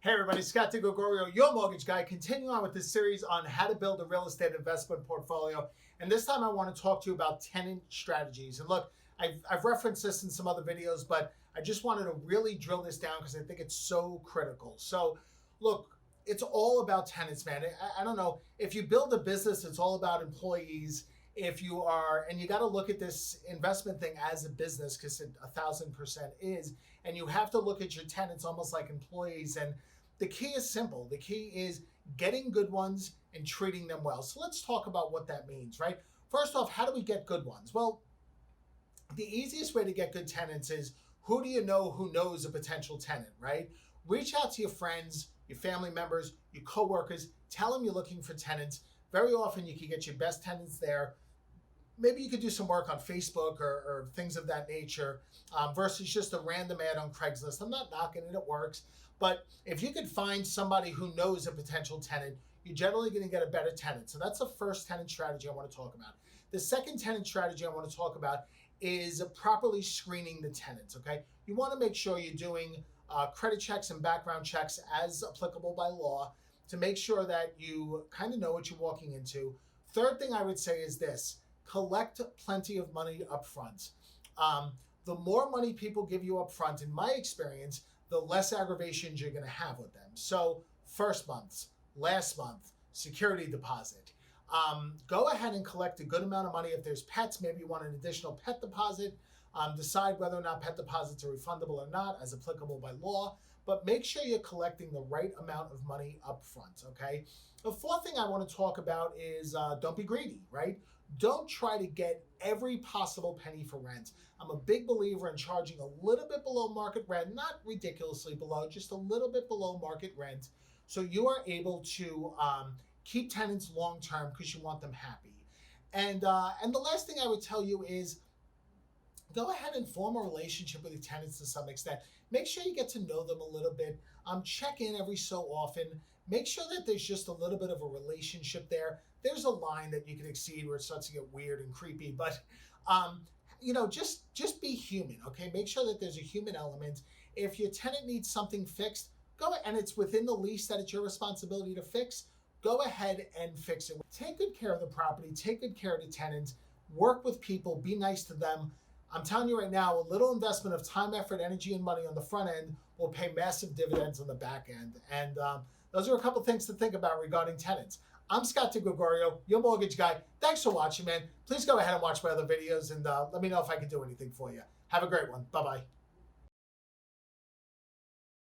Hey everybody, Scott DiGregorio, your mortgage guy, continuing on with this series on how to build a real estate investment portfolio. And this time I want to talk to you about tenant strategies. And look, I've referenced this in some other videos, but I just wanted to really drill this down because I think it's so critical. So look, it's all about tenants, man. I don't know, if you build a business, it's all about employees. If you are, and you got to look at this investment thing as a business, because it 1,000% is, and you have to look at your tenants almost like employees. And the key is simple. The key is getting good ones and treating them well. So let's talk about what that means, right? First off, how do we get good ones? Well, the easiest way to get good tenants is, who do you know who knows a potential tenant, right? Reach out to your friends, your family members, your coworkers, tell them you're looking for tenants. Very often you can get your best tenants there. Maybe you could do some work on Facebook or things of that nature versus just a random ad on Craigslist. I'm not knocking it, it works. But if you could find somebody who knows a potential tenant, you're generally going to get a better tenant. So that's the first tenant strategy I want to talk about. The second tenant strategy I want to talk about is properly screening the tenants, okay? You want to make sure you're doing credit checks and background checks as applicable by law to make sure that you kind of know what you're walking into. Third thing I would say is this: collect plenty of money up front. The more money people give you up front, in my experience, the less aggravations you're going to have with them. So first month, last month, security deposit. Go ahead and collect a good amount of money. If there's pets, maybe you want an additional pet deposit. Decide whether or not pet deposits are refundable or not, as applicable by law. But make sure you're collecting the right amount of money up front, okay? The fourth thing I want to talk about is don't be greedy, right? Don't try to get every possible penny for rent. I'm a big believer in charging a little bit below market rent, not ridiculously below, just a little bit below market rent, so you are able to keep tenants long-term because you want them happy. And the last thing I would tell you is, go ahead and form a relationship with your tenants to some extent. Make sure you get to know them a little bit. Check in every so often. Make sure that there's just a little bit of a relationship there. There's a line that you can exceed where it starts to get weird and creepy, but just be human, okay? Make sure that there's a human element. If your tenant needs something fixed, go and it's within the lease that it's your responsibility to fix, go ahead and fix it. Take good care of the property. Take good care of the tenants. Work with people. Be nice to them. I'm telling you right now, a little investment of time, effort, energy, and money on the front end will pay massive dividends on the back end. And those are a couple things to think about regarding tenants. I'm Scott DiGregorio, your mortgage guy. Thanks for watching, man. Please go ahead and watch my other videos and let me know if I can do anything for you. Have a great one. Bye-bye.